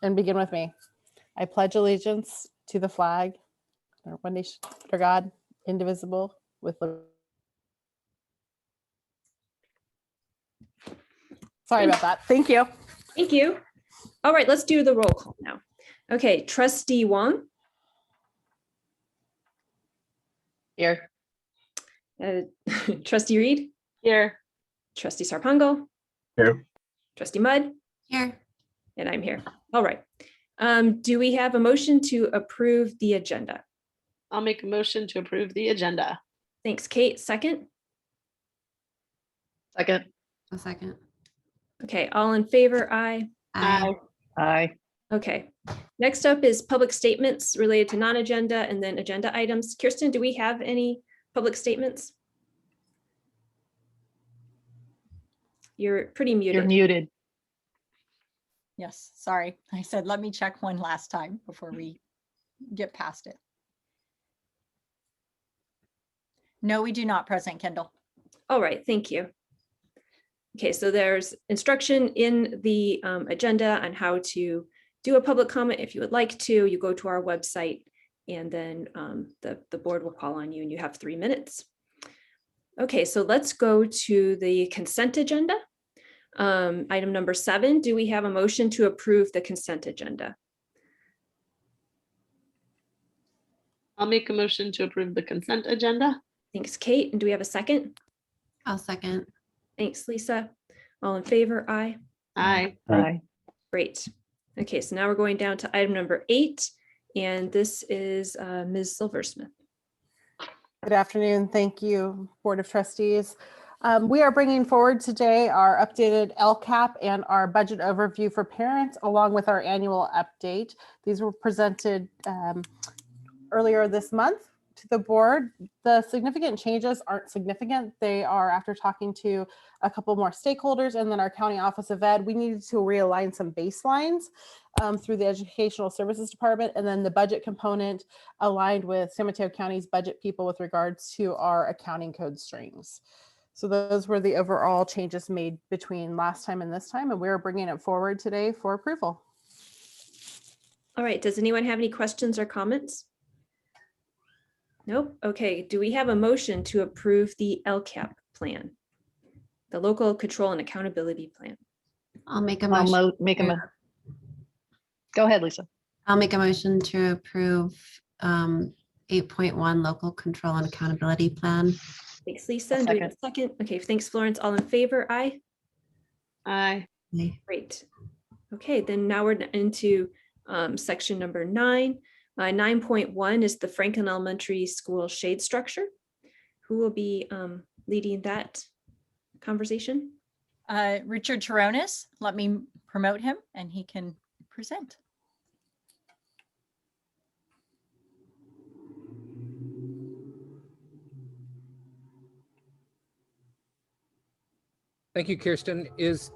and begin with me. I pledge allegiance to the flag, one nation under God, indivisible, with liberty. Sorry about that. Thank you. Thank you. All right, let's do the roll call now. Okay, Trustee Wong. Here. Trustee Reed. Here. Trustee Sarpangal. Here. Trustee Mudd. Here. And I'm here. All right. Do we have a motion to approve the agenda? I'll make a motion to approve the agenda. Thanks, Kate. Second. Second. A second. Okay, all in favor, aye. Aye. Aye. Okay, next up is public statements related to non-agenda and then agenda items. Kirsten, do we have any public statements? You're pretty muted. You're muted. Yes, sorry. I said, let me check one last time before we get past it. No, we do not, President Kendall. All right, thank you. Okay, so there's instruction in the agenda on how to do a public comment. If you would like to, you go to our website and then the board will call on you and you have 3 minutes. Okay, so let's go to the consent agenda. Item number 7, do we have a motion to approve the consent agenda? I'll make a motion to approve the consent agenda. Thanks, Kate. And do we have a second? I'll second. Thanks, Lisa. All in favor, aye. Aye. Aye. Great. Okay, so now we're going down to item number 8, and this is Ms. Silversmith. Good afternoon. Thank you, Board of Trustees. We are bringing forward today our updated LCAP and our budget overview for parents, along with our annual update. These were presented earlier this month to the board. The significant changes aren't significant. They are after talking to a couple more stakeholders and then our County Office of Ed. We needed to realign some baselines through the Educational Services Department, and then the budget component aligned with San Mateo County's budget people with regards to our accounting code strings. So those were the overall changes made between last time and this time, and we're bringing it forward today for approval. All right, does anyone have any questions or comments? Nope. Okay, do we have a motion to approve the LCAP plan? The Local Control and Accountability Plan. I'll make a motion. Go ahead, Lisa. I'll make a motion to approve 8.1 Local Control and Accountability Plan. Thanks, Lisa. And do we have a second? Okay, thanks, Florence. All in favor, aye. Aye. Aye. Great. Okay, then now we're into section number 9. 9.1 is the Franklin Elementary School shade structure. Who will be leading that conversation? Richard Terrones, let me promote him and he can present. Thank you, Kirsten. Is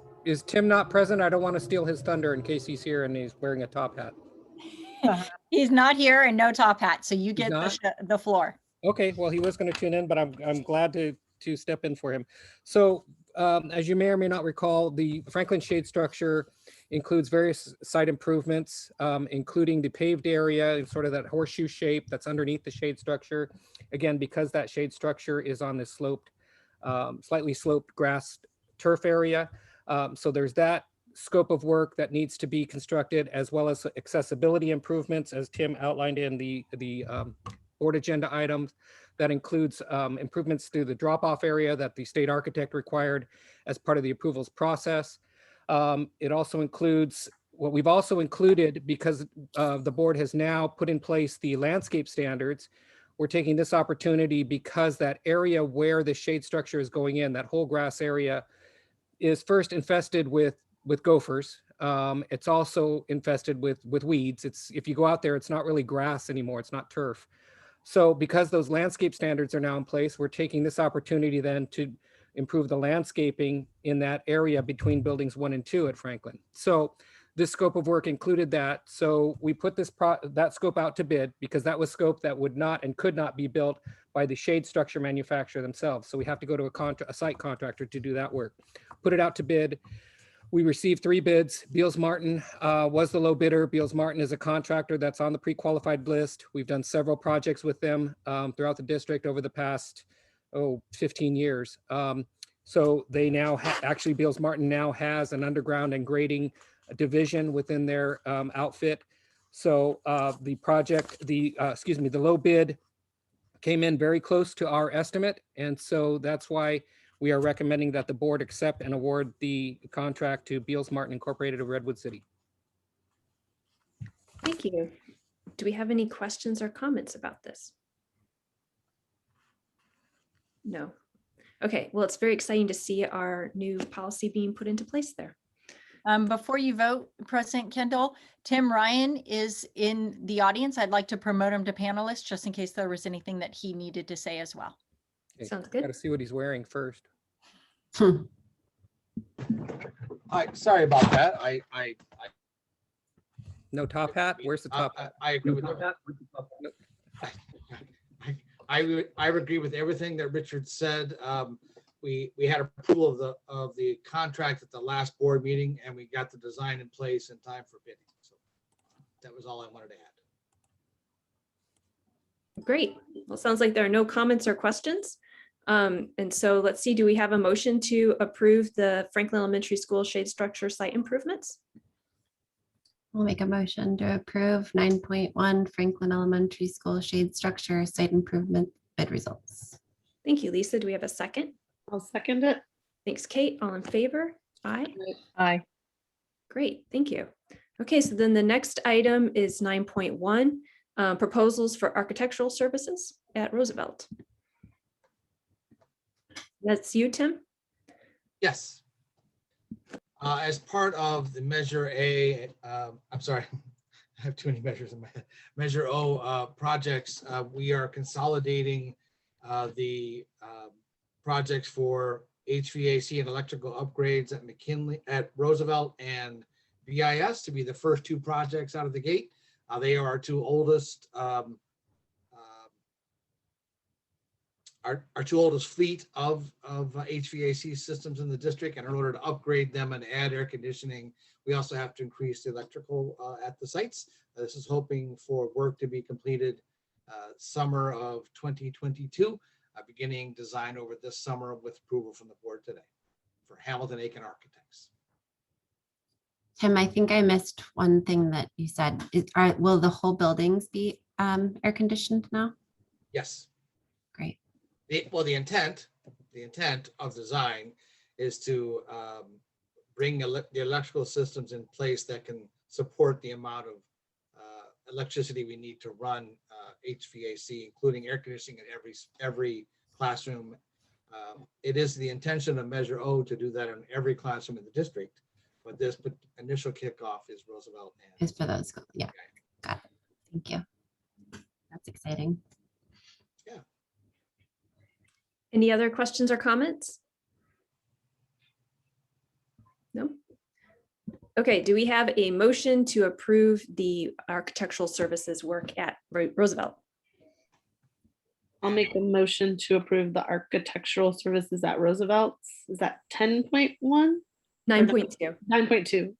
Tim not present? I don't want to steal his thunder in case he's here and he's wearing a top hat. He's not here and no top hat, so you get the floor. Okay, well, he was going to tune in, but I'm glad to step in for him. So as you may or may not recall, the Franklin shade structure includes various site improvements, including the paved area and sort of that horseshoe shape that's underneath the shade structure. Again, because that shade structure is on this sloped, slightly sloped grass turf area. So there's that scope of work that needs to be constructed, as well as accessibility improvements, as Tim outlined in the board agenda items. That includes improvements through the drop-off area that the state architect required as part of the approvals process. It also includes what we've also included, because the board has now put in place the landscape standards. We're taking this opportunity because that area where the shade structure is going in, that whole grass area, is first infested with gophers. It's also infested with weeds. If you go out there, it's not really grass anymore. It's not turf. So because those landscape standards are now in place, we're taking this opportunity then to improve the landscaping in that area between buildings 1 and 2 at Franklin. So this scope of work included that. So we put that scope out to bid, because that was scope that would not and could not be built by the shade structure manufacturer themselves. So we have to go to a site contractor to do that work. Put it out to bid. We received 3 bids. Beals Martin was the low bidder. Beals Martin is a contractor that's on the pre-qualified list. We've done several projects with them throughout the district over the past 15 years. So they now actually Beals Martin now has an underground and grading division within their outfit. So the low bid came in very close to our estimate. And so that's why we are recommending that the board accept and award the contract to Beals Martin Incorporated of Redwood City. Thank you. Do we have any questions or comments about this? No. Okay, well, it's very exciting to see our new policy being put into place there. Before you vote, President Kendall, Tim Ryan is in the audience. I'd like to promote him to panelist just in case there was anything that he needed to say as well. Okay, Sounds good. got to see what he's wearing first. Sorry about that. No top hat? Where's the top hat? I agree with I agree with everything that Richard said. We had approval of the contract at the last board meeting, and we got the design in place in time for bidding. So that was all I wanted to add. Great. Well, sounds like there are no comments or questions. And so let's see, do we have a motion to approve the Franklin Elementary School shade structure site improvements? I'll make a motion to approve 9.1 Franklin Elementary School shade structure site improvement bid results. Thank you, Lisa. Do we have a second? I'll second it. Thanks, Kate. All in favor? Aye. Aye. Great, thank you. Okay, so then the next item is 9.1, proposals for architectural services at Roosevelt. That's you, Tim? Yes. As part of the Measure A, I'm sorry, I have too many measures in my head. Measure O projects, we are consolidating the projects for HVAC and electrical upgrades at McKinley, at Roosevelt and BIS to be the first 2 projects out of the gate. They are our 2 oldest our 2 oldest fleet of HVAC systems in the district, and in order to upgrade them and add air conditioning, we also have to increase the electrical at the sites. This is hoping for work to be completed summer of 2022, beginning design over this summer with approval from the board today for Hamilton Aiken Architects. Tim, I think I missed one thing that you said. Will the whole buildings be air conditioned now? Yes. Great. The intent of design is to bring the electrical systems in place that can support the amount of electricity we need to run HVAC, including air conditioning in every classroom. It is the intention of Measure O to do that in every classroom in the district, but this initial kickoff is Roosevelt. Is for those. Yeah, got it. Thank you. That's exciting. Any other questions or comments? No? Okay, do we have a motion to approve the architectural services work at Roosevelt? I'll make a motion to approve the architectural services at Roosevelt's. Is that 10.1? 9.2. 9.2.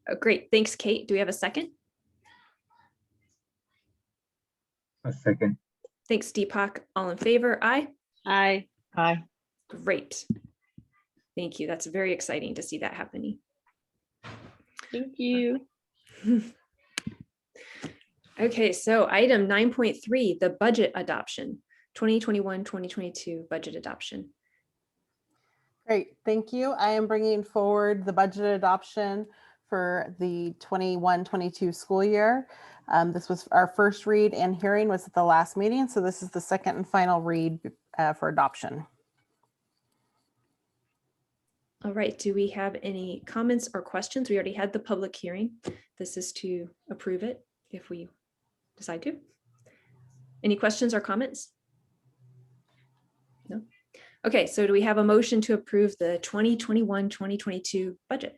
Oh, great. Thanks, Kate. Do we have a second? A second. Thanks, Deepak. All in favor? Aye. Aye. Aye. Great. Thank you. That's very exciting to see that happening. Thank you. Okay, so item 9.3, the budget adoption, 2021-2022 budget adoption. Great, thank you. I am bringing forward the budget adoption for the 21-22 school year. This was our first read and hearing was at the last meeting, so this is the second and final read for adoption. All right, do we have any comments or questions? We already had the public hearing. This is to approve it if we decide to. Any questions or comments? No? Okay, so do we have a motion to approve the 2021-2022 budget?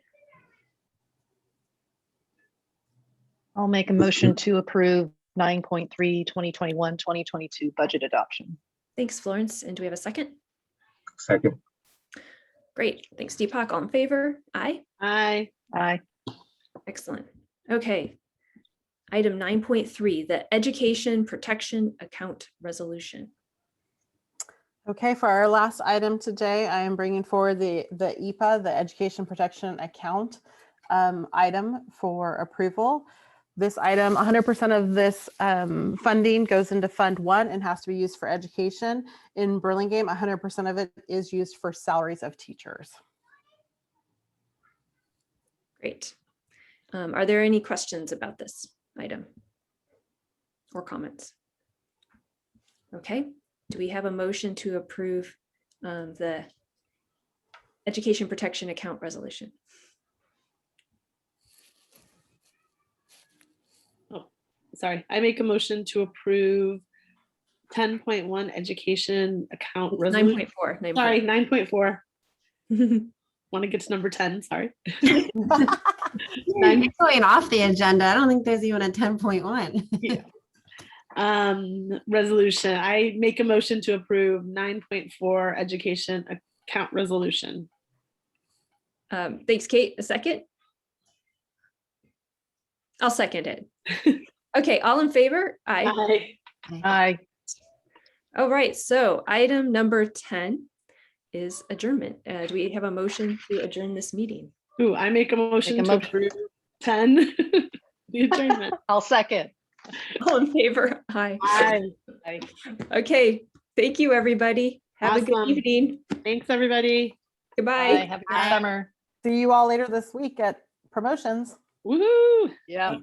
I'll make a motion to approve 9.3 2021-2022 budget adoption. Thanks, Florence. And do we have a second? Second. Great. Thanks, Deepak. All in favor? Aye. Aye. Aye. Excellent. Okay. Item 9.3, the Education Protection Account Resolution. Okay, for our last item today, I am bringing forward the EPA, the Education Protection Account item for approval. This item, 100% of this funding goes into Fund 1 and has to be used for education. In Burlingame, 100% of it is used for salaries of teachers. Great. Are there any questions about this item or comments? Okay. Do we have a motion to approve the Education Protection Account Resolution? Sorry, I make a motion to approve 10.1 education account resolution. 9.4. Sorry, 9.4. Want to get to number 10, sorry. You're going off the agenda. I don't think there's even a 10.1. Yeah. Resolution. I make a motion to approve 9.4 education account resolution. Thanks, Kate. A second? I'll second it. Okay, all in favor? Aye. Aye. Aye. All right, so item number 10 is adjournment. Do we have a motion to adjourn this meeting? Ooh, I make a motion Make a to motion. approve 10. The adjournment. I'll second. All in favor? Aye. Aye. Aye. Okay, thank you, everybody. Have a good Awesome. evening. Thanks, everybody. Goodbye. Aye. Have a good Aye. summer. See you all later this week at promotions. Woohoo. Yeah.